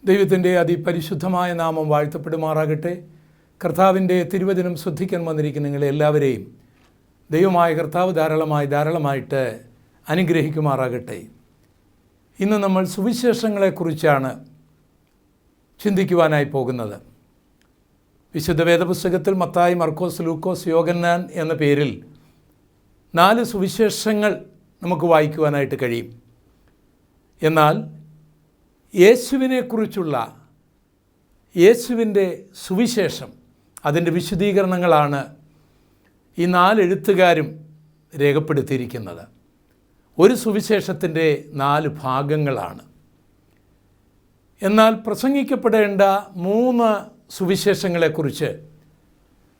ദൈവത്തിൻ്റെ അതിപരിശുദ്ധമായ നാമം വാഴ്ത്തപ്പെടുമാറാകട്ടെ. കർത്താവിൻ്റെ തിരുവചനം ശ്രദ്ധിക്കാൻ വന്നിരിക്കുന്ന നിങ്ങളെ എല്ലാവരെയും ദൈവമായ കർത്താവ് ധാരാളമായിട്ട് അനുഗ്രഹിക്കുമാറാകട്ടെ. ഇന്ന് നമ്മൾ സുവിശേഷങ്ങളെക്കുറിച്ചാണ് ചിന്തിക്കുവാനായി പോകുന്നത്. വിശുദ്ധ വേദപുസ്തകത്തിൽ മത്തായി, മർക്കോസ്, ലൂക്കോസ്, യോഹന്നാൻ എന്ന പേരിൽ 4 സുവിശേഷങ്ങൾ നമുക്ക് വായിക്കുവാനായിട്ട് കഴിയും. എന്നാൽ യേശുവിൻ്റെ സുവിശേഷം, അതിൻ്റെ വിശദീകരണങ്ങളാണ് ഈ 4 എഴുത്തുകാരും രേഖപ്പെടുത്തിയിരിക്കുന്നത്. ഒരു സുവിശേഷത്തിൻ്റെ 4 ഭാഗങ്ങളാണ്. എന്നാൽ പ്രസംഗിക്കപ്പെടേണ്ട 3 സുവിശേഷങ്ങളെക്കുറിച്ച്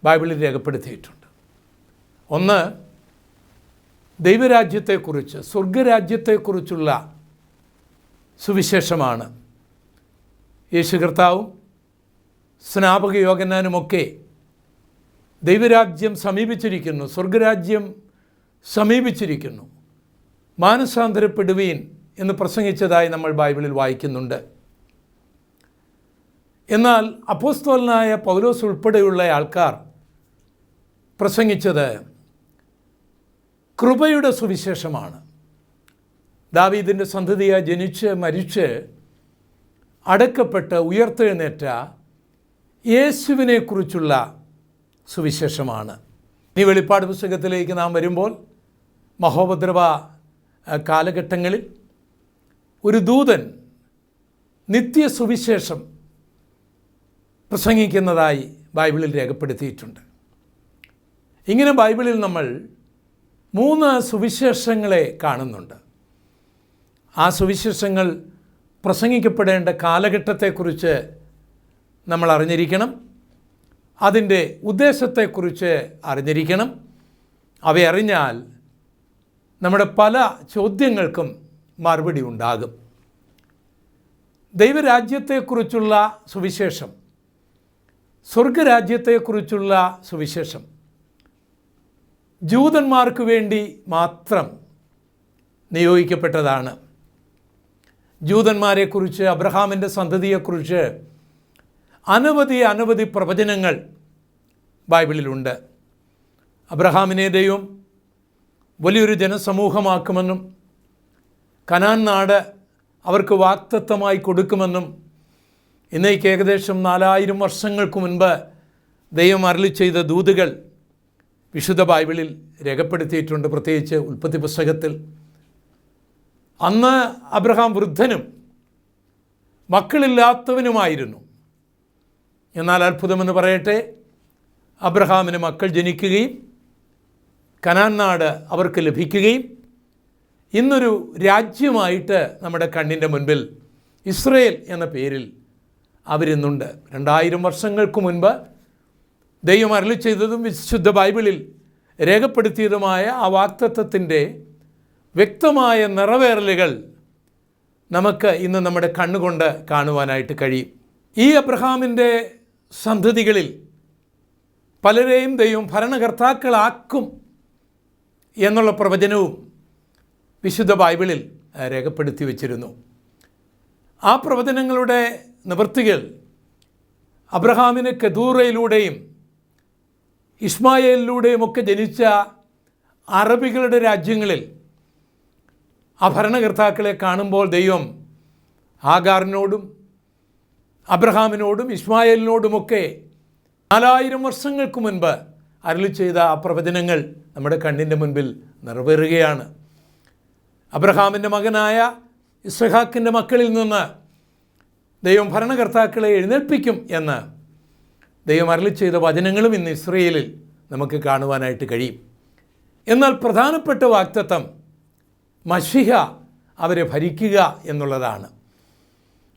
ബൈബിളിൽ രേഖപ്പെടുത്തിയിട്ടുണ്ട്. ഒന്ന്, ദൈവരാജ്യത്തെക്കുറിച്ച്, സ്വർഗരാജ്യത്തെക്കുറിച്ചുള്ള സുവിശേഷമാണ്. യേശു കർത്താവും സ്നാപക യോഹന്നാനുമൊക്കെ ദൈവരാജ്യം സമീപിച്ചിരിക്കുന്നു, സ്വർഗരാജ്യം സമീപിച്ചിരിക്കുന്നു, മാനസാന്തരപ്പെടുവീൻ എന്ന് പ്രസംഗിച്ചതായി നമ്മൾ ബൈബിളിൽ വായിക്കുന്നുണ്ട്. എന്നാൽ അപ്പോസ്തലനായ പൗലോസ് ഉൾപ്പെടെയുള്ള ആൾക്കാർ പ്രസംഗിച്ചത് കൃപയുടെ സുവിശേഷമാണ്. ദാവീദിൻ്റെ സന്തതിയായി ജനിച്ച് മരിച്ച് അടക്കപ്പെട്ട് ഉയർത്തെഴുന്നേറ്റ യേശുവിനെക്കുറിച്ചുള്ള സുവിശേഷമാണ്. ഈ വെളിപ്പാട് പുസ്തകത്തിലേക്ക് നാം വരുമ്പോൾ മഹോപദ്രവ കാലഘട്ടങ്ങളിൽ ഒരു ദൂതൻ നിത്യസുവിശേഷം പ്രസംഗിക്കുന്നതായി ബൈബിളിൽ രേഖപ്പെടുത്തിയിട്ടുണ്ട്. ഇങ്ങനെ ബൈബിളിൽ നമ്മൾ 3 സുവിശേഷങ്ങളെ കാണുന്നുണ്ട്. ആ സുവിശേഷങ്ങൾ പ്രസംഗിക്കപ്പെടേണ്ട കാലഘട്ടത്തെക്കുറിച്ച് നമ്മൾ അറിഞ്ഞിരിക്കണം, അതിൻ്റെ ഉദ്ദേശത്തെക്കുറിച്ച് അറിഞ്ഞിരിക്കണം. അവയറിഞ്ഞാൽ നമ്മുടെ പല ചോദ്യങ്ങൾക്കും മറുപടി ഉണ്ടാകും. ദൈവരാജ്യത്തെക്കുറിച്ചുള്ള സുവിശേഷം, സ്വർഗരാജ്യത്തെക്കുറിച്ചുള്ള സുവിശേഷം ജൂതന്മാർക്ക് വേണ്ടി മാത്രം നിയോഗിക്കപ്പെട്ടതാണ്. ജൂതന്മാരെക്കുറിച്ച്, അബ്രഹാമിൻ്റെ സന്തതിയെക്കുറിച്ച് അനവധി പ്രവചനങ്ങൾ ബൈബിളിലുണ്ട്. അബ്രഹാമിനെ ദൈവം വലിയൊരു ജനസമൂഹമാക്കുമെന്നും കനാൻ നാട് അവർക്ക് വാഗ്ദത്തമായി കൊടുക്കുമെന്നും ഇന്നേക്ക് ഏകദേശം 4000 വർഷങ്ങൾക്ക് മുൻപ് ദൈവം അരുളി ചെയ്ത ദൂതുകൾ വിശുദ്ധ ബൈബിളിൽ രേഖപ്പെടുത്തിയിട്ടുണ്ട്. പ്രത്യേകിച്ച് ഉൽപ്പത്തി പുസ്തകത്തിൽ. അന്ന് അബ്രഹാം വൃദ്ധനും മക്കളില്ലാത്തവനുമായിരുന്നു. എന്നാൽ അത്ഭുതമെന്ന് പറയട്ടെ, അബ്രഹാമിന് മക്കൾ ജനിക്കുകയും കനാൻ നാട് അവർക്ക് ലഭിക്കുകയും ഇന്നൊരു രാജ്യമായിട്ട് നമ്മുടെ കണ്ണിൻ്റെ മുൻപിൽ ഇസ്രയേൽ എന്ന പേരിൽ അവരിന്നുണ്ട്. 2000 വർഷങ്ങൾക്ക് മുൻപ് ദൈവം അരുളി ചെയ്തതും വിശുദ്ധ ബൈബിളിൽ രേഖപ്പെടുത്തിയതുമായ ആ വാഗ്ദത്തത്തിൻ്റെ വ്യക്തമായ നിറവേറലുകൾ നമുക്ക് ഇന്ന് നമ്മുടെ കണ്ണുകൊണ്ട് കാണുവാനായിട്ട് കഴിയും. ഈ അബ്രഹാമിൻ്റെ സന്തതികളിൽ പലരെയും ദൈവം ഭരണകർത്താക്കളാക്കും എന്നുള്ള പ്രവചനവും വിശുദ്ധ ബൈബിളിൽ രേഖപ്പെടുത്തി വച്ചിരുന്നു. ആ പ്രവചനങ്ങളുടെ നിവൃത്തികൾ അബ്രഹാമിന് കെതൂറയിലൂടെയും ഇസ്മായേലിലൂടെയും ഒക്കെ ജനിച്ച അറബികളുടെ രാജ്യങ്ങളിൽ ആ ഭരണകർത്താക്കളെ കാണുമ്പോൾ ദൈവം ആഗാറിനോടും അബ്രഹാമിനോടും ഇസ്മായേലിനോടുമൊക്കെ 4000 വർഷങ്ങൾക്ക് മുൻപ് അരുളി ചെയ്ത ആ പ്രവചനങ്ങൾ നമ്മുടെ കണ്ണിൻ്റെ മുൻപിൽ നിറവേറുകയാണ്. അബ്രഹാമിൻ്റെ മകനായ ഇസ്ഹാക്കിൻ്റെ മക്കളിൽ നിന്ന് ദൈവം ഭരണകർത്താക്കളെ എഴുന്നേൽപ്പിക്കും എന്ന് ദൈവം അരുളി ചെയ്ത വചനങ്ങളും ഇന്ന് ഇസ്രയേലിൽ നമുക്ക് കാണുവാനായിട്ട് കഴിയും. എന്നാൽ പ്രധാനപ്പെട്ട വാഗ്ദത്തം മശിഹ അവരെ ഭരിക്കുക എന്നുള്ളതാണ്.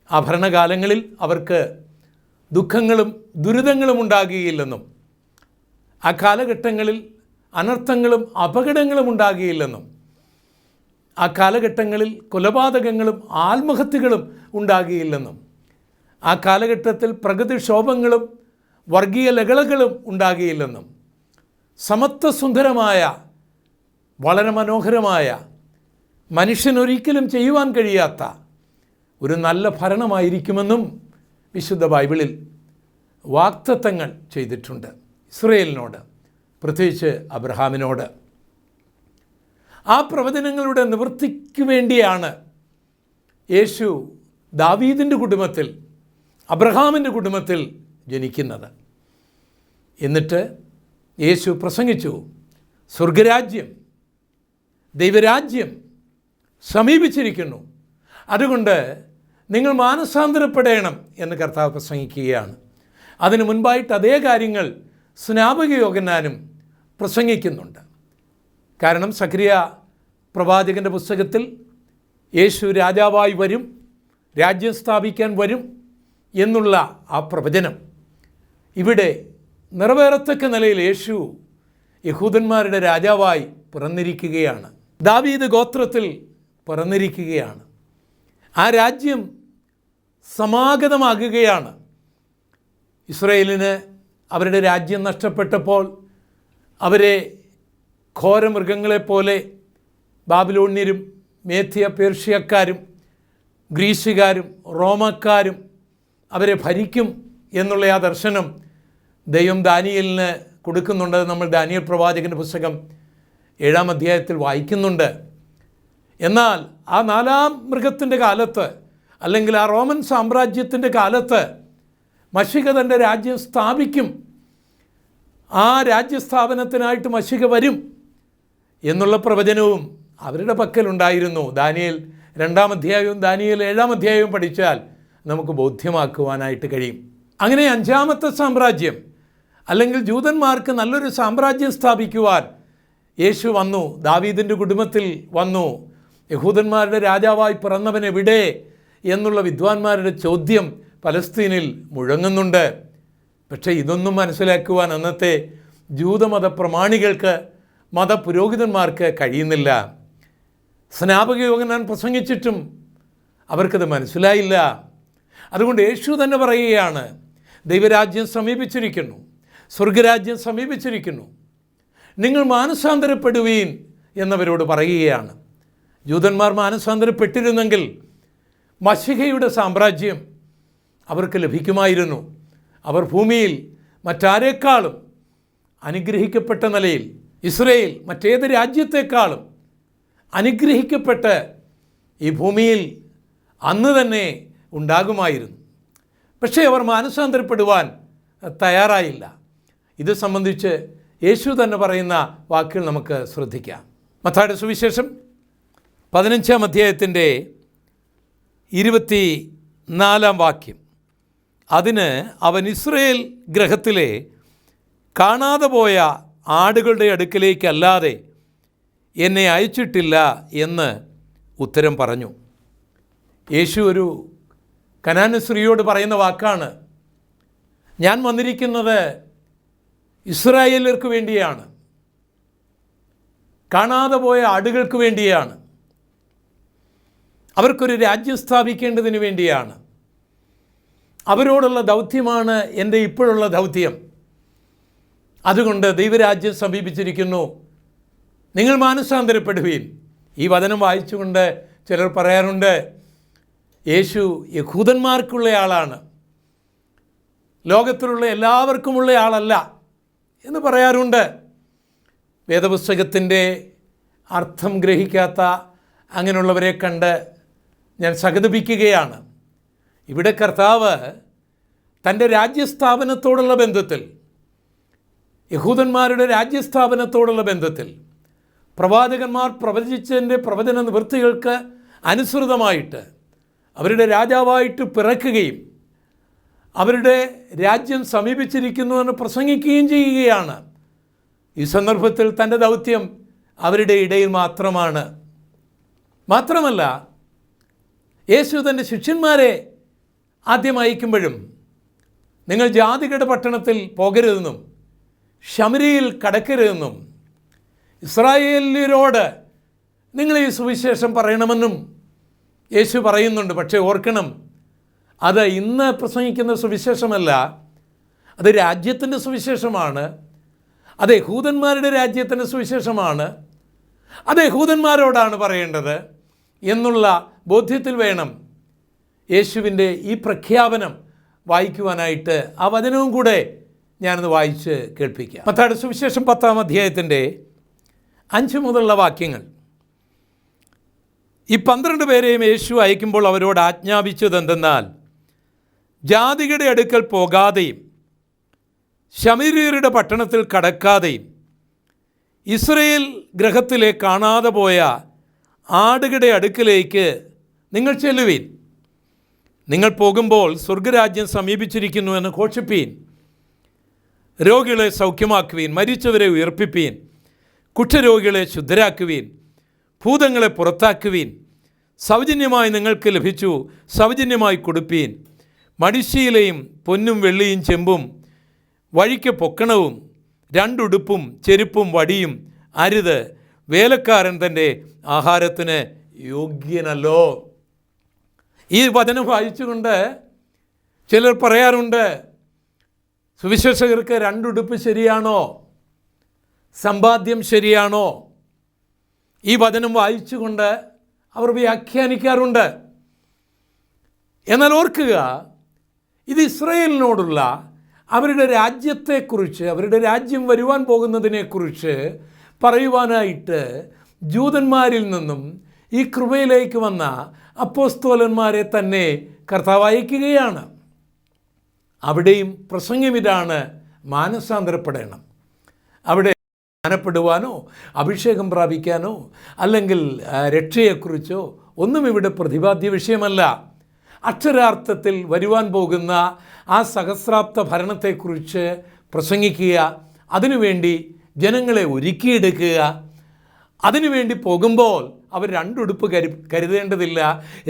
ആ ഭരണകാലങ്ങളിൽ അവർക്ക് ദുഃഖങ്ങളും ദുരിതങ്ങളും ഉണ്ടാകുകയില്ലെന്നും ആ കാലഘട്ടങ്ങളിൽ അനർത്ഥങ്ങളും അപകടങ്ങളും ഉണ്ടാകുകയില്ലെന്നും ആ കാലഘട്ടങ്ങളിൽ കൊലപാതകങ്ങളും ആത്മഹത്യകളും ഉണ്ടാകുകയില്ലെന്നും ആ കാലഘട്ടത്തിൽ പ്രകൃതിക്ഷോഭങ്ങളും വർഗീയ ലഹളകളും ഉണ്ടാകുകയില്ലെന്നും സമത്വസുന്ദരമായ വളരെ മനോഹരമായ മനുഷ്യനൊരിക്കലും ചെയ്യുവാൻ കഴിയാത്ത ഒരു നല്ല ഭരണമായിരിക്കുമെന്നും വിശുദ്ധ ബൈബിളിൽ വാഗ്ദത്തങ്ങൾ ചെയ്തിട്ടുണ്ട് ഇസ്രായേലിനോട്, പ്രത്യേകിച്ച് അബ്രഹാമിനോട്. ആ പ്രവചനങ്ങളുടെ നിവൃത്തിക്ക് വേണ്ടിയാണ് യേശു ദാവീദിൻ്റെ കുടുംബത്തിൽ, അബ്രഹാമിൻ്റെ കുടുംബത്തിൽ ജനിക്കുന്നത്. എന്നിട്ട് യേശു പ്രസംഗിച്ചു, സ്വർഗരാജ്യം, ദൈവരാജ്യം സമീപിച്ചിരിക്കുന്നു, അതുകൊണ്ട് നിങ്ങൾ മാനസാന്തരപ്പെടണം എന്ന് കർത്താവ് പ്രസംഗിക്കുകയാണ്. അതിനു മുൻപായിട്ട് അതേ കാര്യങ്ങൾ സ്നാപക യോഹന്നാനും പ്രസംഗിക്കുന്നുണ്ട്. കാരണം സഖറിയ പ്രവാചകൻ്റെ പുസ്തകത്തിൽ യേശു രാജാവായി വരും, രാജ്യം സ്ഥാപിക്കാൻ വരും എന്നുള്ള ആ പ്രവചനം ഇവിടെ നിറവേറത്തക്ക നിലയിൽ യേശു യഹൂദന്മാരുടെ രാജാവായി പിറന്നിരിക്കുകയാണ്. ദാവീദ് ഗോത്രത്തിൽ പിറന്നിരിക്കുകയാണ്. ആ രാജ്യം സമാഗതമാകുകയാണ്. ഇസ്രായേലിന് അവരുടെ രാജ്യം നഷ്ടപ്പെട്ടപ്പോൾ അവരെ ഘോരമൃഗങ്ങളെപ്പോലെ ബാബിലോണ്യരും മേദ്യ പേർഷ്യക്കാരും ഗ്രീസുകാരും റോമക്കാരും അവരെ ഭരിക്കും എന്നുള്ള ആ ദർശനം ദൈവം ദാനിയേലിന് കൊടുക്കുന്നുണ്ട്. നമ്മൾ ദാനിയേൽ പ്രവാചകൻ്റെ പുസ്തകം 7-ാം അധ്യായത്തിൽ വായിക്കുന്നുണ്ട്. എന്നാൽ ആ 4-ാം മൃഗത്തിൻ്റെ കാലത്ത്, അല്ലെങ്കിൽ ആ റോമൻ സാമ്രാജ്യത്തിൻ്റെ കാലത്ത് മശിഹ തൻ്റെ രാജ്യം സ്ഥാപിക്കും, ആ രാജ്യസ്ഥാപനത്തിനായിട്ട് മശിഹ വരും എന്നുള്ള പ്രവചനവും അവരുടെ പക്കലുണ്ടായിരുന്നു. ദാനിയേൽ 2-ാം അധ്യായവും ദാനിയേൽ 7-ാം അധ്യായവും പഠിച്ചാൽ നമുക്ക് ബോധ്യമാക്കുവാനായിട്ട് കഴിയും. അങ്ങനെ 5-ാമത്തെ സാമ്രാജ്യം, അല്ലെങ്കിൽ ജൂതന്മാർക്ക് നല്ലൊരു സാമ്രാജ്യം സ്ഥാപിക്കുവാൻ യേശു വന്നു, ദാവീദിൻ്റെ കുടുംബത്തിൽ വന്നു. യഹൂദന്മാരുടെ രാജാവായി പിറന്നവൻ എവിടെ എന്നുള്ള വിദ്വാൻമാരുടെ ചോദ്യം പലസ്തീനിൽ മുഴങ്ങുന്നുണ്ട്. പക്ഷേ ഇതൊന്നും മനസ്സിലാക്കുവാൻ അന്നത്തെ ജൂതമത പ്രമാണികൾക്ക്, മതപുരോഹിതന്മാർക്ക് കഴിയുന്നില്ല. സ്നാപക യോഹന്നാൻ പ്രസംഗിച്ചിട്ടും അവർക്കത് മനസ്സിലായില്ല. അതുകൊണ്ട് യേശു തന്നെ പറയുകയാണ്, ദൈവരാജ്യം സമീപിച്ചിരിക്കുന്നു, സ്വർഗരാജ്യം സമീപിച്ചിരിക്കുന്നു, നിങ്ങൾ മാനസാന്തരപ്പെടുവീൻ എന്നവരോട് പറയുകയാണ്. ജൂതന്മാർ മാനസാന്തരപ്പെട്ടിരുന്നെങ്കിൽ മശിഹയുടെ സാമ്രാജ്യം അവർക്ക് ലഭിക്കുമായിരുന്നു. അവർ ഭൂമിയിൽ മറ്റാരേക്കാളും അനുഗ്രഹിക്കപ്പെട്ട നിലയിൽ, ഇസ്രായേൽ മറ്റേത് രാജ്യത്തെക്കാളും അനുഗ്രഹിക്കപ്പെട്ട് ഈ ഭൂമിയിൽ അന്ന് തന്നെ ഉണ്ടാകുമായിരുന്നു. പക്ഷേ അവർ മാനസാന്തരപ്പെടുവാൻ തയ്യാറായില്ല. ഇത് സംബന്ധിച്ച് യേശു തന്നെ പറയുന്ന വാക്കുകൾ നമുക്ക് ശ്രദ്ധിക്കാം. മത്തായിയുടെ സുവിശേഷം 15-ാം അധ്യായത്തിൻ്റെ 24-ാം വാക്യം, അതിന് അവൻ ഇസ്രായേൽ ഗൃഹത്തിലെ കാണാതെ പോയ ആടുകളുടെ അടുക്കലേക്കല്ലാതെ എന്നെ അയച്ചിട്ടില്ല എന്ന് ഉത്തരം പറഞ്ഞു. യേശു ഒരു കനാന്യ സ്ത്രീയോട് പറയുന്ന വാക്കാണ്, ഞാൻ വന്നിരിക്കുന്നത് ഇസ്രായേലർക്ക് വേണ്ടിയാണ്, കാണാതെ പോയ ആടുകൾക്ക് വേണ്ടിയാണ്, അവർക്കൊരു രാജ്യം സ്ഥാപിക്കേണ്ടതിന് വേണ്ടിയാണ്. അവരോടുള്ള ദൗത്യമാണ് എൻ്റെ ഇപ്പോഴുള്ള ദൗത്യം. അതുകൊണ്ട് ദൈവരാജ്യം സമീപിച്ചിരിക്കുന്നു, നിങ്ങൾ മാനസാന്തരപ്പെടുവീൻ. ഈ വചനം വായിച്ചുകൊണ്ട് ചിലർ പറയാറുണ്ട്, യേശു യഹൂദന്മാർക്കുള്ള ആളാണ്, ലോകത്തിലുള്ള എല്ലാവർക്കുമുള്ള ആളല്ല എന്ന് പറയാറുണ്ട്. വേദപുസ്തകത്തിൻ്റെ അർത്ഥം ഗ്രഹിക്കാത്ത അങ്ങനെയുള്ളവരെ കണ്ട് ഞാൻ സഹതപിക്കുകയാണ്. ഇവിടെ കർത്താവ് തൻ്റെ രാജ്യസ്ഥാപനത്തോടുള്ള ബന്ധത്തിൽ, യഹൂദന്മാരുടെ രാജ്യസ്ഥാപനത്തോടുള്ള ബന്ധത്തിൽ പ്രവാചകന്മാർ പ്രവചിച്ചതിൻ്റെ പ്രവചന നിവൃത്തികൾക്ക് അനുസൃതമായിട്ട് അവരുടെ രാജാവായിട്ട് പിറക്കുകയും അവരുടെ രാജ്യം സമീപിച്ചിരിക്കുന്നുവെന്ന് പ്രസംഗിക്കുകയും ചെയ്യുകയാണ്. ഈ സന്ദർഭത്തിൽ തൻ്റെ ദൗത്യം അവരുടെ ഇടയിൽ മാത്രമാണ്. മാത്രമല്ല, യേശു തൻ്റെ ശിഷ്യന്മാരെ ആദ്യം അയക്കുമ്പോഴും നിങ്ങൾ ജാതികളുടെ പട്ടണത്തിൽ പോകരുതെന്നും ശമരിയിൽ കടക്കരുതെന്നും ഇസ്രായേല്യരോട് നിങ്ങൾ ഈ സുവിശേഷം പറയണമെന്നും യേശു പറയുന്നുണ്ട്. പക്ഷേ ഓർക്കണം, അത് ഇന്ന് പ്രസംഗിക്കുന്ന സുവിശേഷമല്ല, അത് രാജ്യത്തിൻ്റെ സുവിശേഷമാണ്, അത് യഹൂദന്മാരുടെ രാജ്യത്തിൻ്റെ സുവിശേഷമാണ്, അത് യഹൂദന്മാരോടാണ് പറയേണ്ടത് എന്നുള്ള ബോധ്യത്തിൽ വേണം യേശുവിൻ്റെ ഈ പ്രഖ്യാപനം വായിക്കുവാനായിട്ട് ആ വചനവും കൂടെ ഞാനത് വായിച്ച് കേൾപ്പിക്കാം. മത്തായിയുടെ സുവിശേഷം 10-ാം അധ്യായത്തിൻ്റെ 5 മുതലുള്ള വാക്യങ്ങൾ. ഈ 12 പേരെയും യേശു അയക്കുമ്പോൾ അവരോട് ആജ്ഞാപിച്ചതെന്തെന്നാൽ, ജാതികളുടെ അടുക്കൽ പോകാതെയും ശമര്യരുടെ പട്ടണത്തിൽ കടക്കാതെയും ഇസ്രയേൽ ഗൃഹത്തിലെ കാണാതെ പോയ ആടുകളുടെ അടുക്കലേക്ക് നിങ്ങൾ ചെല്ലുവീൻ. നിങ്ങൾ പോകുമ്പോൾ സ്വർഗരാജ്യം സമീപിച്ചിരിക്കുന്നു എന്ന് ഘോഷിപ്പീൻ. രോഗികളെ സൗഖ്യമാക്കുവീൻ, മരിച്ചവരെ ഉയർപ്പിപ്പീൻ, കുഷ്ഠരോഗികളെ ശുദ്ധരാക്കുവീൻ, ഭൂതങ്ങളെ പുറത്താക്കുവീൻ. സൗജന്യമായി നിങ്ങൾക്ക് ലഭിച്ചു, സൗജന്യമായി കൊടുപ്പീൻ. മടിശീലയും പൊന്നും വെള്ളിയും ചെമ്പും വഴിക്ക് പൊക്കണവും 2 ഉടുപ്പും ചെരുപ്പും വടിയും അരുത്. വേലക്കാരൻ തൻ്റെ ആഹാരത്തിന് യോഗ്യനല്ലോ. ഈ വചനം വായിച്ചുകൊണ്ട് ചിലർ പറയാറുണ്ട്, സുവിശേഷകർക്ക് 2 ഉടുപ്പ് ശരിയാണോ, സമ്പാദ്യം ശരിയാണോ? ഈ വചനം വായിച്ചുകൊണ്ട് അവർ വ്യാഖ്യാനിക്കാറുണ്ട്. എന്നാൽ ഓർക്കുക, ഇത് ഇസ്രായേലിനോടുള്ള അവരുടെ രാജ്യത്തെക്കുറിച്ച്, അവരുടെ രാജ്യം വരുവാൻ പോകുന്നതിനെക്കുറിച്ച് പറയുവാനായിട്ട് ജൂതന്മാരിൽ നിന്നും ഈ കൃപയിലേക്ക് വന്ന അപ്പോസ്തോലന്മാരെ തന്നെ കർത്താവ് അയക്കുകയാണ്. അവിടെയും പ്രസംഗം ഇതാണ്: മാനസാന്തരപ്പെടണം. അവിടെ ജ്ഞാനപ്പെടുവാനോ അഭിഷേകം പ്രാപിക്കാനോ അല്ലെങ്കിൽ രക്ഷയെക്കുറിച്ചോ ഒന്നും ഇവിടെ പ്രതിപാദ്യ വിഷയമല്ല. അക്ഷരാർത്ഥത്തിൽ വരുവാൻ പോകുന്ന ആ സഹസ്രാബ്ദ ഭരണത്തെക്കുറിച്ച് പ്രസംഗിക്കുക, അതിനുവേണ്ടി ജനങ്ങളെ ഒരുക്കിയെടുക്കുക. അതിനുവേണ്ടി പോകുമ്പോൾ അവർ 2 ഉടുപ്പ് കരുതേണ്ടതില്ല,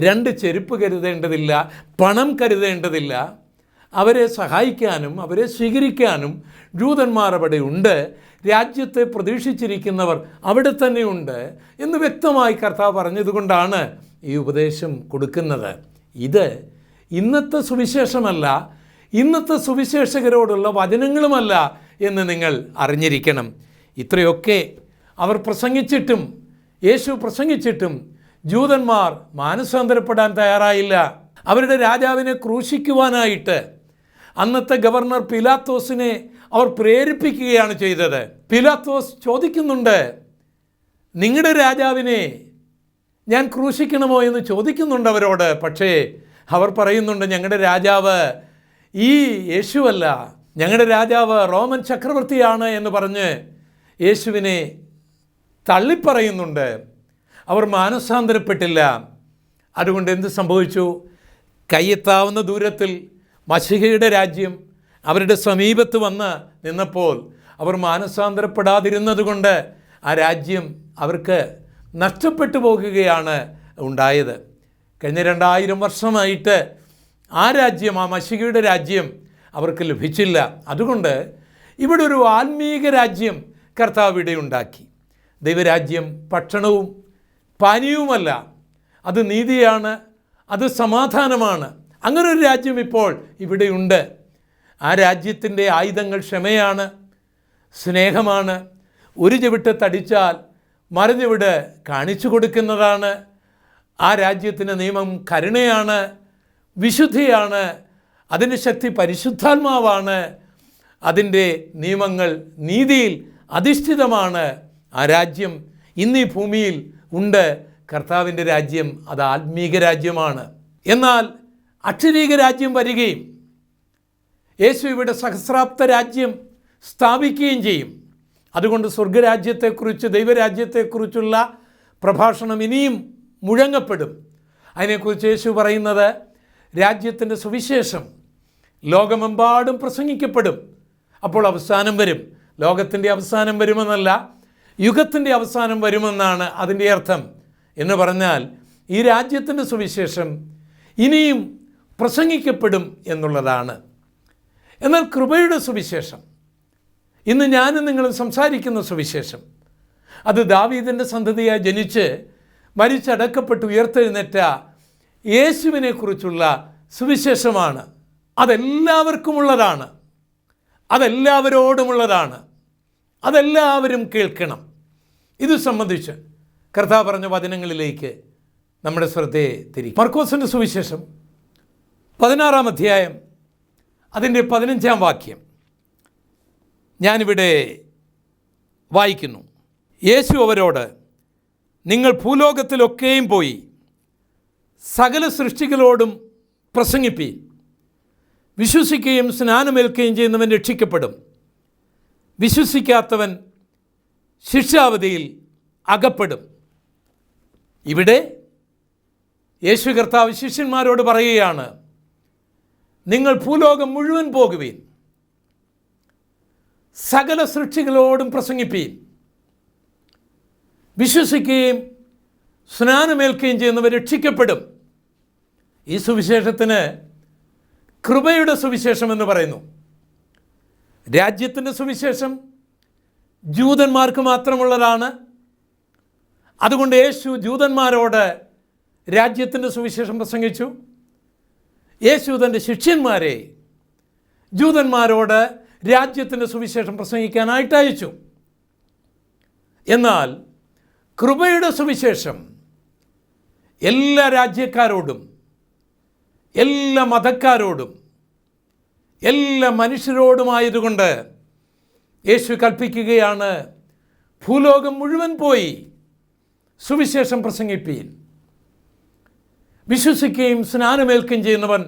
2 ചെരുപ്പ് കരുതേണ്ടതില്ല, പണം കരുതേണ്ടതില്ല. അവരെ സഹായിക്കാനും അവരെ സ്വീകരിക്കാനും ജൂതന്മാർ അവിടെ ഉണ്ട്. രാജ്യത്തെ പ്രതീക്ഷിച്ചിരിക്കുന്നവർ അവിടെ തന്നെയുണ്ട് എന്ന് വ്യക്തമായി കർത്താവ് പറഞ്ഞതുകൊണ്ടാണ് ഈ ഉപദേശം കൊടുക്കുന്നത്. ഇത് ഇന്നത്തെ സുവിശേഷമല്ല, ഇന്നത്തെ സുവിശേഷകരോടുള്ള വചനങ്ങളുമല്ല എന്ന് നിങ്ങൾ അറിഞ്ഞിരിക്കണം. ഇത്രയൊക്കെ അവർ പ്രസംഗിച്ചിട്ടും, യേശു പ്രസംഗിച്ചിട്ടും ജൂതന്മാർ മാനസാന്തരപ്പെടാൻ തയ്യാറായില്ല. അവരുടെ രാജാവിനെ ക്രൂശിക്കുവാനായിട്ട് അന്നത്തെ ഗവർണർ പിലാത്തോസിനെ അവർ പ്രേരിപ്പിക്കുകയാണ് ചെയ്തത്. പിലാത്തോസ് ചോദിക്കുന്നുണ്ട്, നിങ്ങളുടെ രാജാവിനെ ഞാൻ ക്രൂശിക്കണമോ എന്ന് ചോദിക്കുന്നുണ്ട് അവരോട്. പക്ഷേ അവർ പറയുന്നുണ്ട്, ഞങ്ങളുടെ രാജാവ് ഈ യേശുവല്ല, ഞങ്ങളുടെ രാജാവ് റോമൻ ചക്രവർത്തിയാണ് എന്ന് പറഞ്ഞ് യേശുവിനെ തള്ളിപ്പറയുന്നുണ്ട്. അവർ മാനസാന്തരപ്പെട്ടില്ല. അതുകൊണ്ട് എന്ത് സംഭവിച്ചു? കയ്യെത്താവുന്ന ദൂരത്തിൽ മശീഹയുടെ രാജ്യം അവരുടെ സമീപത്ത് വന്ന് നിന്നപ്പോൾ അവർ മാനസാന്തരപ്പെടാതിരുന്നത് കൊണ്ട് ആ രാജ്യം അവർക്ക് നഷ്ടപ്പെട്ടു പോകുകയാണ് ഉണ്ടായത്. കഴിഞ്ഞ 2000 വർഷമായിട്ട് ആ രാജ്യം, ആ മശീഹയുടെ രാജ്യം അവർക്ക് ലഭിച്ചില്ല. അതുകൊണ്ട് ഇവിടെ ഒരു ആത്മീക രാജ്യം കർത്താവ് ഇവിടെ ഉണ്ടാക്കി. ദൈവരാജ്യം ഭക്ഷണവും പാനീയവുമല്ല, അത് നീതിയാണ്, അത് സമാധാനമാണ്. അങ്ങനൊരു രാജ്യം ഇപ്പോൾ ഇവിടെയുണ്ട്. ആ രാജ്യത്തിൻ്റെ ആയുധങ്ങൾ ക്ഷമയാണ്, സ്നേഹമാണ്, ഒരു ചവിട്ട് തടിച്ചാൽ മറുചവിട് കാണിച്ചു കൊടുക്കുന്നതാണ്. ആ രാജ്യത്തിൻ്റെ നിയമം കരുണയാണ്, വിശുദ്ധിയാണ്, അതിൻ്റെ ശക്തി പരിശുദ്ധാത്മാവാണ്, അതിൻ്റെ നിയമങ്ങൾ നീതിയിൽ അധിഷ്ഠിതമാണ്. ആ രാജ്യം ഇന്ന് ഈ ഭൂമിയിൽ ഉണ്ട്. കർത്താവിൻ്റെ രാജ്യം അത് ആത്മീക രാജ്യമാണ്. എന്നാൽ അക്ഷരീക രാജ്യം വരികയും യേശു ഇവിടെ സഹസ്രാബ്ദ രാജ്യം സ്ഥാപിക്കുകയും ചെയ്യും. അതുകൊണ്ട് സ്വർഗരാജ്യത്തെക്കുറിച്ച്, ദൈവരാജ്യത്തെക്കുറിച്ചുള്ള പ്രഭാഷണം ഇനിയും മുഴങ്ങപ്പെടും. അതിനെക്കുറിച്ച് യേശു പറയുന്നത്, രാജ്യത്തിൻ്റെ സുവിശേഷം ലോകമെമ്പാടും പ്രസംഗിക്കപ്പെടും. അപ്പോൾ അവസാനം വരും. ലോകത്തിൻ്റെ അവസാനം വരുമെന്നല്ല, യുഗത്തിൻ്റെ അവസാനം വരുമെന്നാണ് അതിൻ്റെ അർത്ഥം. എന്ന് പറഞ്ഞാൽ ഈ രാജ്യത്തിൻ്റെ സുവിശേഷം ഇനിയും പ്രസംഗിക്കപ്പെടും എന്നുള്ളതാണ്. എന്നാൽ കൃപയുടെ സുവിശേഷം, ഇന്ന് ഞാനും നിങ്ങളും സംസാരിക്കുന്ന സുവിശേഷം, അത് ദാവീദിൻ്റെ സന്തതിയായി ജനിച്ച് മരിച്ചടക്കപ്പെട്ട് ഉയർത്തെഴുന്നേറ്റ യേശുവിനെക്കുറിച്ചുള്ള സുവിശേഷമാണ്. അതെല്ലാവർക്കുമുള്ളതാണ്, അതെല്ലാവരോടുമുള്ളതാണ്, അതെല്ലാവരും കേൾക്കണം. ഇത് സംബന്ധിച്ച് കർത്താവ് പറഞ്ഞ വചനങ്ങളിലേക്ക് നമ്മുടെ ശ്രദ്ധയെ തിരിക്കും. മർക്കോസിൻ്റെ സുവിശേഷം 16-ാം അധ്യായം അതിൻ്റെ 15-ാം വാക്യം ഞാനിവിടെ വായിക്കുന്നു. യേശു അവരോട്, നിങ്ങൾ ഭൂലോകത്തിലൊക്കെയും പോയി സകല സൃഷ്ടികളോടും പ്രസംഗിപ്പീൻ. വിശ്വസിക്കുകയും സ്നാനമേൽക്കുകയും ചെയ്യുന്നവൻ രക്ഷിക്കപ്പെടും, വിശ്വസിക്കാത്തവൻ ശിക്ഷാവധിയിൽ അകപ്പെടും. ഇവിടെ യേശു കർത്താവ് ശിഷ്യന്മാരോട് പറയുകയാണ്, നിങ്ങൾ ഭൂലോകം മുഴുവൻ പോകുവീൻ, സകല സൃഷ്ടികളോടും പ്രസംഗിപ്പീൻ, വിശ്വസിക്കുകയും സ്നാനമേൽക്കുകയും ചെയ്യുന്നവർ രക്ഷിക്കപ്പെടും. ഈ സുവിശേഷത്തിന് കൃപയുടെ സുവിശേഷം എന്ന് പറയുന്നു. രാജ്യത്തിൻ്റെ സുവിശേഷം ജൂതന്മാർക്ക് മാത്രമുള്ളതാണ്. അതുകൊണ്ട് യേശു ജൂതന്മാരോട് രാജ്യത്തിൻ്റെ സുവിശേഷം പ്രസംഗിച്ചു. യേശു തൻ്റെ ശിഷ്യന്മാരെ ജൂതന്മാരോട് രാജ്യത്തിൻ്റെ സുവിശേഷം പ്രസംഗിക്കാനായിട്ട് അയച്ചു. എന്നാൽ കൃപയുടെ സുവിശേഷം എല്ലാ രാജ്യക്കാരോടും, എല്ലാ മതക്കാരോടും, എല്ലാ മനുഷ്യരോടുമായതുകൊണ്ട് യേശു കൽപ്പിക്കുകയാണ്, ഭൂലോകം മുഴുവൻ പോയി സുവിശേഷം പ്രസംഗിപ്പീൻ, വിശ്വസിക്കുകയും സ്നാനമേൽക്കുകയും ചെയ്യുന്നവൻ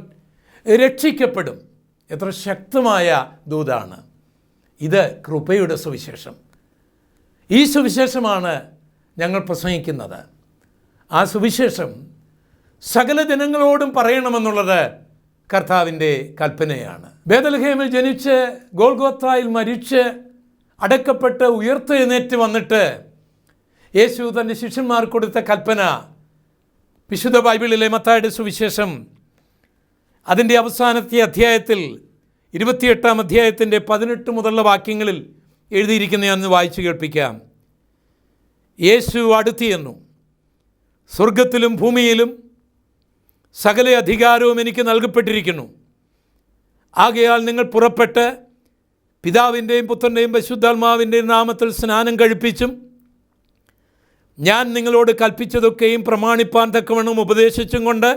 രക്ഷിക്കപ്പെടും. എത്ര ശക്തമായ ദൂതാണ് ഇത്! കൃപയുടെ സുവിശേഷം. ഈ സുവിശേഷമാണ് ഞങ്ങൾ പ്രസംഗിക്കുന്നത്. ആ സുവിശേഷം സകല ജനങ്ങളോടും പറയണമെന്നുള്ളത് കർത്താവിൻ്റെ കൽപ്പനയാണ്. ബേത്ലഹേമിൽ ജനിച്ച് ഗോൽഗോത്തായിൽ മരിച്ച് അടക്കപ്പെട്ട് ഉയർത്തെഴുന്നേറ്റ് വന്നിട്ട് യേശു തൻ്റെ ശിഷ്യന്മാർക്ക് കൊടുത്ത കൽപ്പന വിശുദ്ധ ബൈബിളിലെ മത്തായിയുടെ സുവിശേഷം അതിൻ്റെ അവസാനത്തെ അധ്യായത്തിൽ 28-ാം അധ്യായത്തിൻ്റെ 18 മുതലുള്ള വാക്യങ്ങളിൽ എഴുതിയിരിക്കുന്ന ഞാൻ വായിച്ചു കേൾപ്പിക്കാം. യേശു അടുത്തു ചെന്നു, സ്വർഗത്തിലും ഭൂമിയിലും സകല അധികാരവും എനിക്ക് നൽകപ്പെട്ടിരിക്കുന്നു. ആകയാൽ നിങ്ങൾ പുറപ്പെട്ട് പിതാവിൻ്റെയും പുത്രൻ്റെയും പരിശുദ്ധാത്മാവിൻ്റെയും നാമത്തിൽ സ്നാനം കഴിപ്പിച്ചും ഞാൻ നിങ്ങളോട് കൽപ്പിച്ചതൊക്കെയും പ്രമാണിപ്പാൻ തക്കവണ്ണം ഉപദേശിച്ചും കൊണ്ട്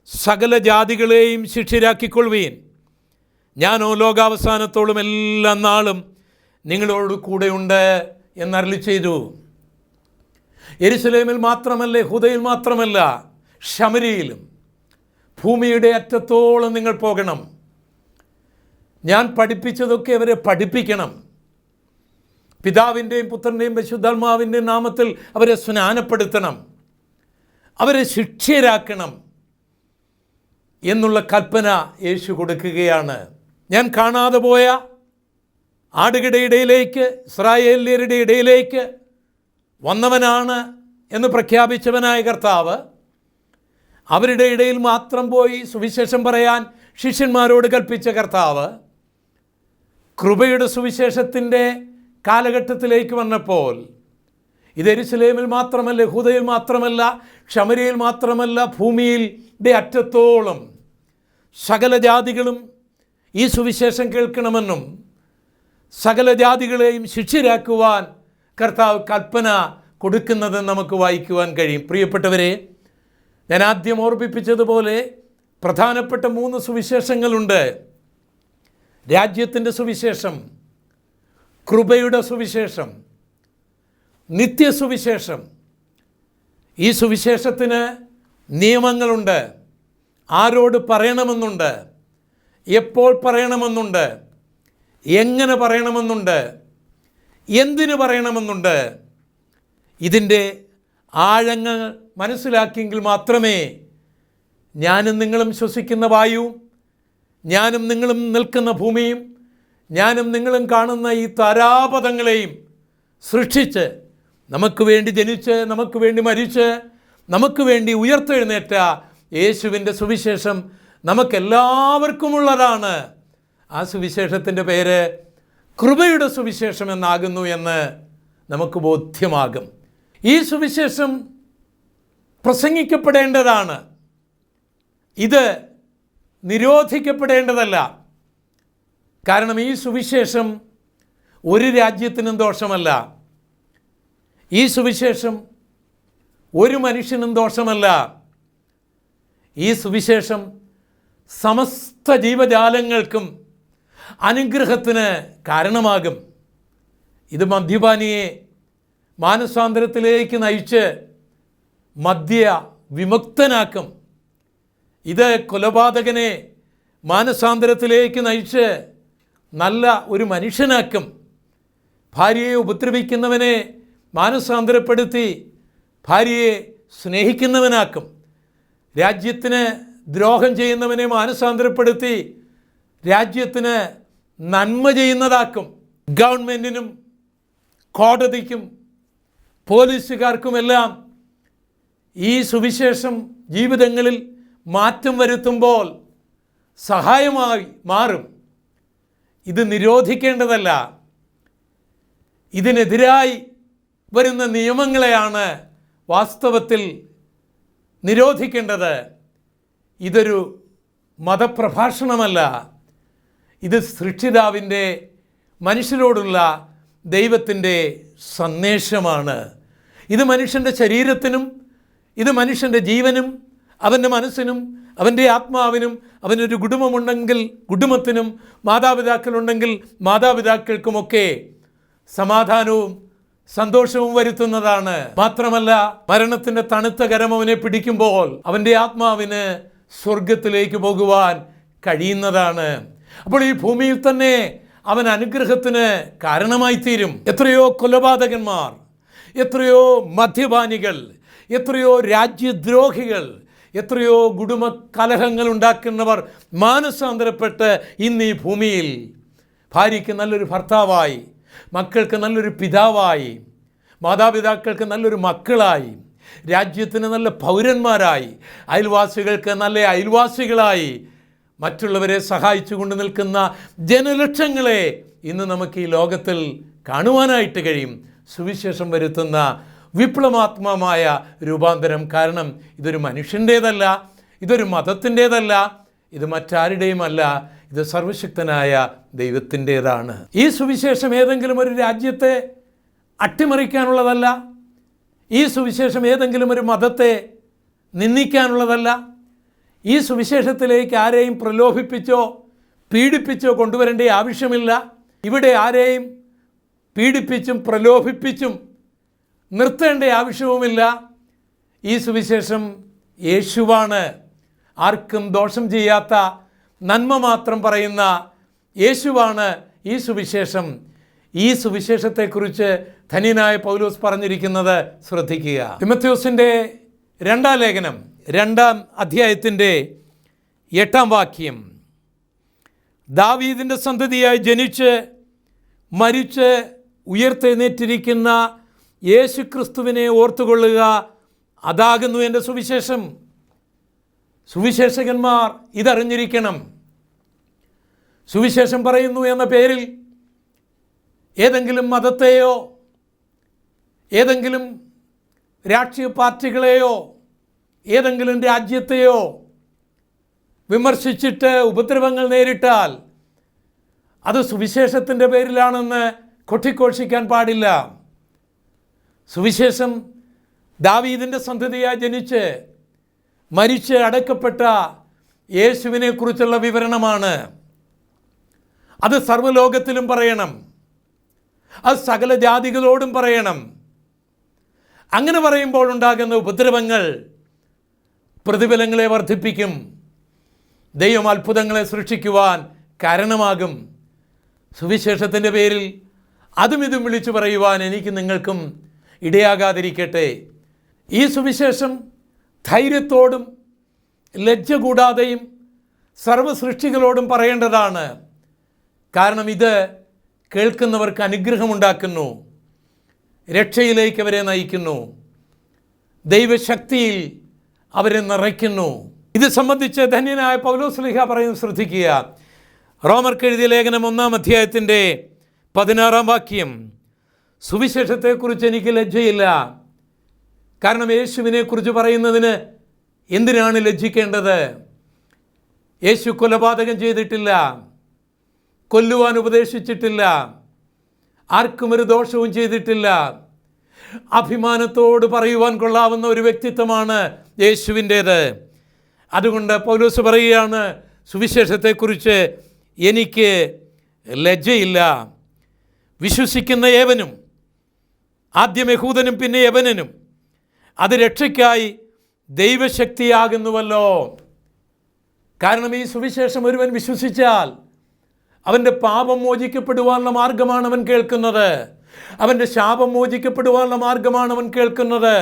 സകല ജാതികളെയും ശിഷ്യരാക്കിക്കൊള്ളുവീൻ. ഞാനോ ലോകാവസാനത്തോളം എല്ലാ നാളും നിങ്ങളോട് കൂടെയുണ്ട് എന്നരുളി ചെയ്തു. യെരുശലേമിൽ മാത്രമല്ല, യഹൂദയിൽ മാത്രമല്ല, ശമരിയിലും ഭൂമിയുടെ അറ്റത്തോളം നിങ്ങൾ പോകണം. ഞാൻ പഠിപ്പിച്ചതൊക്കെ അവരെ പഠിപ്പിക്കണം. പിതാവിൻ്റെയും പുത്രൻ്റെയും പരിശുദ്ധാത്മാവിൻ്റെയും നാമത്തിൽ അവരെ സ്നാനപ്പെടുത്തണം, അവരെ ശിഷ്യരാക്കണം എന്നുള്ള കൽപ്പന യേശു കൊടുക്കുകയാണ്. ഞാൻ കാണാതെ പോയ ആടുകളുടെ ഇടയിലേക്ക്, ഇസ്രായേല്യരുടെ ഇടയിലേക്ക് വന്നവനാണ് എന്ന് പ്രഖ്യാപിച്ചവനായ കർത്താവ് അവരുടെ ഇടയിൽ മാത്രം പോയി സുവിശേഷം പറയാൻ ശിഷ്യന്മാരോട് കൽപ്പിച്ച കർത്താവ് കൃപയുടെ സുവിശേഷത്തിൻ്റെ കാലഘട്ടത്തിലേക്ക് വന്നപ്പോൾ ഇത് യെരുശലേമിൽ മാത്രമല്ല, യഹൂദയിൽ മാത്രമല്ല, ശമരിയിൽ മാത്രമല്ല, ഭൂമിയുടെ അറ്റത്തോളം സകല ജാതികളും ഈ സുവിശേഷം കേൾക്കണമെന്നും സകല ജാതികളെയും ശിഷ്യരാക്കുവാൻ കർത്താവ് കൽപ്പന കൊടുക്കുന്നത് നമുക്ക് വായിക്കുവാൻ കഴിയും. പ്രിയപ്പെട്ടവരെ, ഞാൻ ആദ്യം ഓർമ്മിപ്പിച്ചതുപോലെ പ്രധാനപ്പെട്ട 3 സുവിശേഷങ്ങളുണ്ട്. രാജ്യത്തിൻ്റെ സുവിശേഷം, കൃപയുടെ സുവിശേഷം, നിത്യസുവിശേഷം. ഈ സുവിശേഷത്തിന് നിയമങ്ങളുണ്ട്. ആരോട് പറയണമെന്നുണ്ട്, എപ്പോൾ പറയണമെന്നുണ്ട്, എങ്ങനെ പറയണമെന്നുണ്ട്, എന്തിനു പറയണമെന്നുണ്ട്. ഇതിൻ്റെ ആഴങ്ങൾ മനസ്സിലാക്കിയെങ്കിൽ മാത്രമേ ഞാനും നിങ്ങളും ശ്വസിക്കുന്ന വായുവും, ഞാനും നിങ്ങളും നിൽക്കുന്ന ഭൂമിയും, ഞാനും നിങ്ങളും കാണുന്ന ഈ താരാപഥങ്ങളെയും സൃഷ്ടിച്ച് നമുക്ക് വേണ്ടി ജനിച്ച്, നമുക്ക് വേണ്ടി മരിച്ച്, നമുക്ക് വേണ്ടി ഉയർത്തെഴുന്നേറ്റ യേശുവിൻ്റെ സുവിശേഷം നമുക്കെല്ലാവർക്കുമുള്ളതാണ്. ആ സുവിശേഷത്തിൻ്റെ പേര് കൃപയുടെ സുവിശേഷം എന്നാകുന്നു എന്ന് നമുക്ക് ബോധ്യമാകും. ഈ സുവിശേഷം പ്രസംഗിക്കപ്പെടേണ്ടതാണ്. ഇത് നിരോധിക്കപ്പെടേണ്ടതല്ല. കാരണം ഈ സുവിശേഷം ഒരു രാജ്യത്തിനും ദോഷമല്ല. ഈ സുവിശേഷം ഒരു മനുഷ്യനും ദോഷമല്ല. ഈ സുവിശേഷം സമസ്ത സമസ്ത ജീവജാലങ്ങൾക്കും അനുഗ്രഹത്തിന് കാരണമാകും. ഇത് മദ്യപാനിയെ മാനസാന്തരത്തിലേക്ക് നയിച്ച് മദ്യ വിമുക്തനാക്കും. ഇത് കൊലപാതകനെ മാനസാന്തരത്തിലേക്ക് നയിച്ച് നല്ല ഒരു മനുഷ്യനാക്കും. ഭാര്യയെ ഉപദ്രവിക്കുന്നവനെ മാനസാന്തരപ്പെടുത്തി ഭാര്യയെ സ്നേഹിക്കുന്നവനാക്കും. രാജ്യത്തിന് ദ്രോഹം ചെയ്യുന്നവനെ മാനസാന്തരപ്പെടുത്തി രാജ്യത്തിന് നന്മ ചെയ്യുന്നതാക്കും. ഗവൺമെൻറ്റിനും കോടതിക്കും പോലീസുകാർക്കുമെല്ലാം ഈ സുവിശേഷം ജീവിതങ്ങളിൽ മാറ്റം വരുത്തുമ്പോൾ സഹായമായി മാറും. ഇത് നിരോധിക്കേണ്ടതല്ല, ഇതിനെതിരായി വരുന്ന നിയമങ്ങളെയാണ് വാസ്തവത്തിൽ നിരോധിക്കേണ്ടത്. ഇതൊരു മതപ്രഭാഷണമല്ല, ഇത് സൃഷ്ടിതാവിൻ്റെ മനുഷ്യരോടുള്ള ദൈവത്തിൻ്റെ സന്ദേശമാണ്. ഇത് മനുഷ്യൻ്റെ ശരീരത്തിനും ഇത് മനുഷ്യൻ്റെ ജീവനും അവൻ്റെ മനസ്സിനും അവൻ്റെ ആത്മാവിനും അവനൊരു കുടുംബമുണ്ടെങ്കിൽ കുടുംബത്തിനും മാതാപിതാക്കളുണ്ടെങ്കിൽ മാതാപിതാക്കൾക്കുമൊക്കെ സമാധാനവും സന്തോഷവും വരുത്തുന്നതാണ്. മാത്രമല്ല, മരണത്തിൻ്റെ തണുത്ത കരം അവനെ പിടിക്കുമ്പോൾ അവൻ്റെ ആത്മാവിന് സ്വർഗത്തിലേക്ക് പോകുവാൻ കഴിയുന്നതാണ്. അപ്പോൾ ഈ ഭൂമിയിൽ തന്നെ അവൻ അനുഗ്രഹത്തിന് കാരണമായി തീരും. എത്രയോ കൊലപാതകന്മാർ, എത്രയോ മദ്യപാനികൾ, എത്രയോ രാജ്യദ്രോഹികൾ, എത്രയോ കുടുംബ കലഹങ്ങൾ ഉണ്ടാക്കുന്നവർ മാനസാന്തരപ്പെട്ട് ഇന്ന് ഈ ഭൂമിയിൽ ഭാര്യയ്ക്ക് നല്ലൊരു ഭർത്താവായി, മക്കൾക്ക് നല്ലൊരു പിതാവായി, മാതാപിതാക്കൾക്ക് നല്ലൊരു മക്കളായി, രാജ്യത്തിന് നല്ല പൗരന്മാരായി, അയൽവാസികൾക്ക് നല്ല അയൽവാസികളായി, മറ്റുള്ളവരെ സഹായിച്ചു കൊണ്ട് നിൽക്കുന്ന ജനലക്ഷങ്ങളെ ഇന്ന് നമുക്ക് ഈ ലോകത്തിൽ കാണുവാനായിട്ട് കഴിയും. സുവിശേഷം വരുത്തുന്ന വിപ്ലവാത്മകമായ രൂപാന്തരം. കാരണം ഇതൊരു മനുഷ്യൻ്റേതല്ല, ഇതൊരു മതത്തിൻ്റേതല്ല, ഇത് മറ്റാരുടെയുമല്ല, ഇത് സർവശക്തനായ ദൈവത്തിൻ്റേതാണ്. ഈ സുവിശേഷം ഏതെങ്കിലും ഒരു രാജ്യത്തെ അട്ടിമറിക്കാനുള്ളതല്ല. ഈ സുവിശേഷം ഏതെങ്കിലും ഒരു മതത്തെ നിന്ദിക്കാനുള്ളതല്ല. ഈ സുവിശേഷത്തിലേക്ക് ആരെയും പ്രലോഭിപ്പിച്ചോ പീഡിപ്പിച്ചോ കൊണ്ടുവരേണ്ട ആവശ്യമില്ല. ഇവിടെ ആരെയും പീഡിപ്പിച്ചും പ്രലോഭിപ്പിച്ചും നിർത്തേണ്ട ആവശ്യവുമില്ല. ഈ സുവിശേഷം യേശുവാണ്. ആർക്കും ദോഷം ചെയ്യാത്ത നന്മ മാത്രം പറയുന്ന യേശുവാണ് ഈ സുവിശേഷം. ഈ സുവിശേഷത്തെക്കുറിച്ച് ധന്യനായ പൗലോസ് പറഞ്ഞിരിക്കുന്നത് ശ്രദ്ധിക്കുക. തിമോഥെയോസിൻ്റെ 2-ാം ലേഖനം 2-ാം അധ്യായത്തിൻ്റെ 8-ാം വാക്യം, ദാവീദിൻ്റെ സന്തതിയായി ജനിച്ച് മരിച്ച് ഉയർത്തെഴുന്നേറ്റിരിക്കുന്ന യേശുക്രിസ്തുവിനെ ഓർത്തുകൊള്ളുക, അതാകുന്നു എൻ്റെ സുവിശേഷം. സുവിശേഷകന്മാർ ഇതറിഞ്ഞിരിക്കണം. സുവിശേഷം പറയുന്നു എന്ന പേരിൽ ഏതെങ്കിലും മതത്തെയോ ഏതെങ്കിലും രാഷ്ട്രീയ പാർട്ടികളെയോ ഏതെങ്കിലും രാജ്യത്തെയോ വിമർശിച്ചിട്ട് ഉപദ്രവങ്ങൾ നേരിട്ടാൽ അത് സുവിശേഷത്തിൻ്റെ പേരിലാണെന്ന് കൊട്ടിഘോഷിക്കാൻ പാടില്ല. സുവിശേഷം ദാവീദിൻ്റെ സന്തതിയായി ജനിച്ച് മരിച്ച് അടക്കപ്പെട്ട യേശുവിനെക്കുറിച്ചുള്ള വിവരണമാണ്. അത് സർവ്വലോകത്തിലും പറയണം, അത് സകല ജാതികളോടും പറയണം. അങ്ങനെ പറയുമ്പോൾ ഉണ്ടാകുന്ന ഉപദ്രവങ്ങൾ പ്രതിഫലങ്ങളെ വർദ്ധിപ്പിക്കും, ദൈവം അത്ഭുതങ്ങളെ സൃഷ്ടിക്കുവാൻ കാരണമാകും. സുവിശേഷത്തിൻ്റെ പേരിൽ അതും ഇതും വിളിച്ചു പറയുവാൻ എനിക്ക് നിങ്ങൾക്കും ഇടയാകാതിരിക്കട്ടെ. ഈ സുവിശേഷം ധൈര്യത്തോടും ലജ്ജ കൂടാതെയും സർവ്വസൃഷ്ടികളോടും പറയേണ്ടതാണ്. കാരണം ഇത് കേൾക്കുന്നവർക്ക് അനുഗ്രഹമുണ്ടാക്കുന്നു, രക്ഷയിലേക്ക് അവരെ നയിക്കുന്നു, ദൈവശക്തിയിൽ അവരെ നിറയ്ക്കുന്നു. ഇത് സംബന്ധിച്ച് ധന്യനായ പൗലോസ് ശ്ലീഹ പറയുന്നത് ശ്രദ്ധിക്കുക. റോമർക്ക് എഴുതിയ ലേഖനം 1-ാം അധ്യായത്തിൻ്റെ 16-ാം വാക്യം, സുവിശേഷത്തെക്കുറിച്ച് എനിക്ക് ലജ്ജയില്ല. കാരണം യേശുവിനെക്കുറിച്ച് പറയുന്നതിന് എന്തിനാണ് ലജ്ജിക്കേണ്ടത്? യേശു കൊലപാതകം ചെയ്തിട്ടില്ല, കൊല്ലുവാൻ ഉപദേശിച്ചിട്ടില്ല, ആർക്കും ഒരു ദോഷവും ചെയ്തിട്ടില്ല. അഭിമാനത്തോട് പറയുവാൻ കൊള്ളാവുന്ന ഒരു വ്യക്തിത്വമാണ് യേശുവിൻ്റേത്. അതുകൊണ്ട് പൗലോസ് പറയുകയാണ്, സുവിശേഷത്തെക്കുറിച്ച് എനിക്ക് ലജ്ജയില്ല. വിശ്വസിക്കുന്ന ഏവനും, ആദ്യം യഹൂദനും പിന്നെ യവനനും, അത് രക്ഷയ്ക്കായി ദൈവശക്തിയാകുന്നുവല്ലോ. കാരണം ഈ സുവിശേഷം ഒരുവൻ വിശ്വസിച്ചാൽ അവൻ്റെ പാപം മോചിക്കപ്പെടുവാനുള്ള മാർഗമാണ് അവൻ കേൾക്കുന്നത്. അവൻ്റെ ശാപം മോചിക്കപ്പെടുവാനുള്ള മാർഗമാണ് അവൻ കേൾക്കുന്നത്.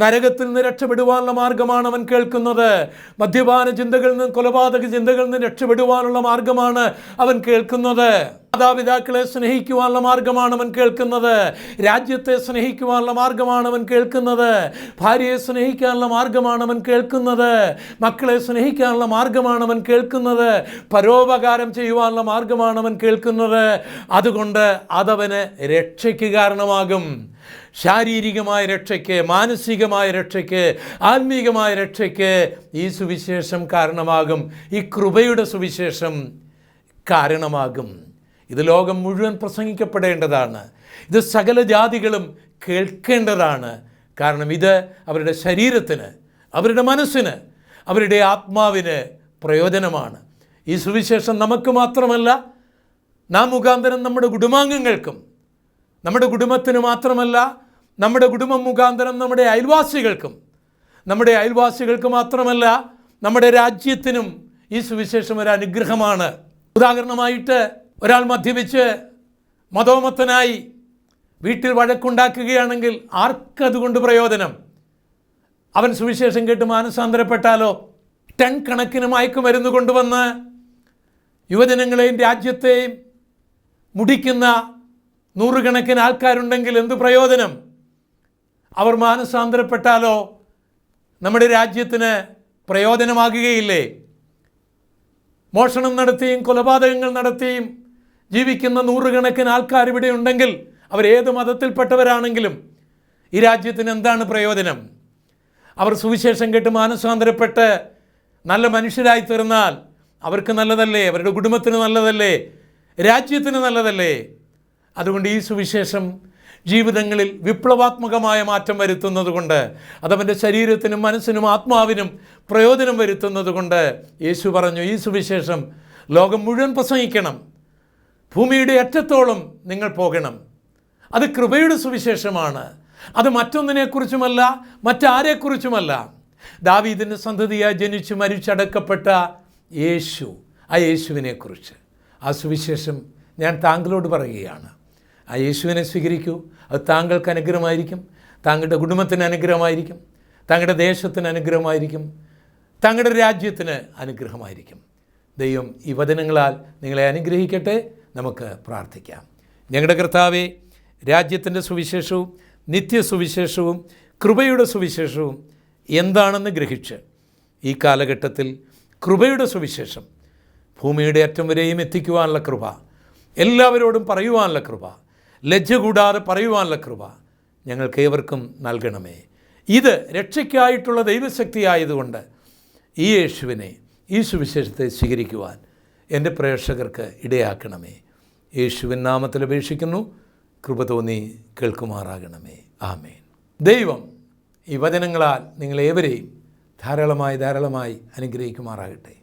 നരകത്തിൽ നിന്ന് രക്ഷപ്പെടുവാനുള്ള മാർഗമാണ് അവൻ കേൾക്കുന്നത്. മദ്യപാന ചിന്തകളിൽ നിന്ന്, കൊലപാതക ചിന്തകളിൽ നിന്ന് രക്ഷപ്പെടുവാനുള്ള മാർഗമാണ് അവൻ കേൾക്കുന്നത്. മാതാപിതാക്കളെ സ്നേഹിക്കുവാനുള്ള മാർഗമാണ് അവൻ കേൾക്കുന്നത്. രാജ്യത്തെ സ്നേഹിക്കുവാനുള്ള മാർഗമാണ് അവൻ കേൾക്കുന്നത്. ഭാര്യയെ സ്നേഹിക്കാനുള്ള മാർഗമാണ് അവൻ കേൾക്കുന്നത്. മക്കളെ സ്നേഹിക്കാനുള്ള മാർഗമാണ് അവൻ കേൾക്കുന്നത്. പരോപകാരം ചെയ്യുവാനുള്ള മാർഗമാണ് അവൻ കേൾക്കുന്നത്. അതുകൊണ്ട് അതവന് രക്ഷയ്ക്ക് കാരണമാകും. ശാരീരികമായ രക്ഷയ്ക്ക്, മാനസികമായ രക്ഷയ്ക്ക്, ആത്മീകമായ രക്ഷയ്ക്ക് ഈ സുവിശേഷം കാരണമാകും. ഈ കൃപയുടെ സുവിശേഷം കാരണമാകും. ഇത് ലോകം മുഴുവൻ പ്രസംഗിക്കപ്പെടേണ്ടതാണ്. ഇത് സകല ജാതികളും കേൾക്കേണ്ടതാണ്. കാരണം ഇത് അവരുടെ ശരീരത്തിന്, അവരുടെ മനസ്സിന്, അവരുടെ ആത്മാവിന് പ്രയോജനമാണ്. ഈ സുവിശേഷം നമുക്ക് മാത്രമല്ല, നാം മുഖാന്തരം നമ്മുടെ കുടുംബാംഗങ്ങൾക്കും, നമ്മുടെ കുടുംബത്തിന് മാത്രമല്ല, നമ്മുടെ കുടുംബം മുഖാന്തരം നമ്മുടെ അയൽവാസികൾക്കും, നമ്മുടെ അയൽവാസികൾക്ക് മാത്രമല്ല, നമ്മുടെ രാജ്യത്തിനും ഈ സുവിശേഷം ഒരു അനുഗ്രഹമാണ്. ഉദാഹരണമായിട്ട്, ഒരാൾ മദ്യപിച്ച് മതോമത്തനായി വീട്ടിൽ വഴക്കുണ്ടാക്കുകയാണെങ്കിൽ ആർക്കതുകൊണ്ട് പ്രയോജനം? അവൻ സുവിശേഷം കേട്ട് മാനസാന്തരപ്പെട്ടാലോ? ടൺ കണക്കിന് മയക്കുമരുന്ന് കൊണ്ടുവന്ന് യുവജനങ്ങളെയും രാജ്യത്തെയും മുടിക്കുന്ന നൂറുകണക്കിന് ആൾക്കാരുണ്ടെങ്കിൽ എന്ത് പ്രയോജനം? അവർ മാനസാന്തരപ്പെട്ടാലോ നമ്മുടെ രാജ്യത്തിന് പ്രയോജനമാകുകയില്ലേ? മോഷണം നടത്തിയും കൊലപാതകങ്ങൾ നടത്തിയും ജീവിക്കുന്ന നൂറുകണക്കിന് ആൾക്കാർ ഇവിടെ ഉണ്ടെങ്കിൽ അവരേത് മതത്തിൽപ്പെട്ടവരാണെങ്കിലും ഈ രാജ്യത്തിന് എന്താണ് പ്രയോജനം? അവർ സുവിശേഷം കേട്ട് മാനസാന്തരപ്പെട്ട് നല്ല മനുഷ്യരായി തീർന്നാൽ അവർക്ക് നല്ലതല്ലേ? അവരുടെ കുടുംബത്തിന് നല്ലതല്ലേ? രാജ്യത്തിന് നല്ലതല്ലേ? അതുകൊണ്ട് ഈ സുവിശേഷം ജീവിതങ്ങളിൽ വിപ്ലവാത്മകമായ മാറ്റം വരുത്തുന്നത് കൊണ്ട്, അതവൻ്റെ ശരീരത്തിനും മനസ്സിനും ആത്മാവിനും പ്രയോജനം വരുത്തുന്നത് കൊണ്ട് യേശു പറഞ്ഞു, ഈ സുവിശേഷം ലോകം മുഴുവൻ പ്രസംഗിക്കണം, ഭൂമിയുടെ അറ്റത്തോളം നിങ്ങൾ പോകണം. അത് കൃപയുടെ സുവിശേഷമാണ്. അത് മറ്റൊന്നിനെക്കുറിച്ചുമല്ല, മറ്റാരെക്കുറിച്ചുമല്ല. ദാവീദിൻ്റെ സന്തതിയായി ജനിച്ച് മരിച്ചടക്കപ്പെട്ട യേശു, ആ യേശുവിനെക്കുറിച്ച്. ആ സുവിശേഷം ഞാൻ താങ്കളോട് പറയുകയാണ്. ആ യേശുവിനെ സ്വീകരിക്കൂ. അത് താങ്കൾക്ക് അനുഗ്രഹമായിരിക്കും, താങ്കളുടെ കുടുംബത്തിന് അനുഗ്രഹമായിരിക്കും, താങ്കളുടെ ദേശത്തിന് അനുഗ്രഹമായിരിക്കും, താങ്കളുടെ രാജ്യത്തിന് അനുഗ്രഹമായിരിക്കും. ദൈവം ഈ വചനങ്ങളാൽ നിങ്ങളെ അനുഗ്രഹിക്കട്ടെ. നമുക്ക് പ്രാർത്ഥിക്കാം. ഞങ്ങളുടെ കർത്താവേ, രാജ്യത്തിൻ്റെ സുവിശേഷവും നിത്യസുവിശേഷവും കൃപയുടെ സുവിശേഷവും എന്താണെന്ന് ഗ്രഹിച്ച് ഈ കാലഘട്ടത്തിൽ കൃപയുടെ സുവിശേഷം ഭൂമിയുടെ അറ്റം വരെയും എത്തിക്കുവാനുള്ള കൃപ, എല്ലാവരോടും പറയുവാനുള്ള കൃപ, ലജ്ജ കൂടാതെ പറയുവാനുള്ള കൃപ ഞങ്ങൾക്ക് ഏവർക്കും നൽകണമേ. ഇത് രക്ഷയ്ക്കായിട്ടുള്ള ദൈവശക്തി ആയതുകൊണ്ട് ഈ യേശുവിനെ, ഈ സുവിശേഷത്തെ സ്വീകരിക്കുവാൻ എൻ്റെ പ്രേക്ഷകർക്ക് ഇടയാക്കണമേ. യേശുവിൻ നാമത്തിൽ അപേക്ഷിക്കുന്നു. കൃപ തോന്നി കേൾക്കുമാറാകണമേ. ആമേൻ. ദൈവം ഈ വചനങ്ങളാൽ നിങ്ങളേവരെയും ധാരാളമായി അനുഗ്രഹിക്കുമാറാകട്ടെ.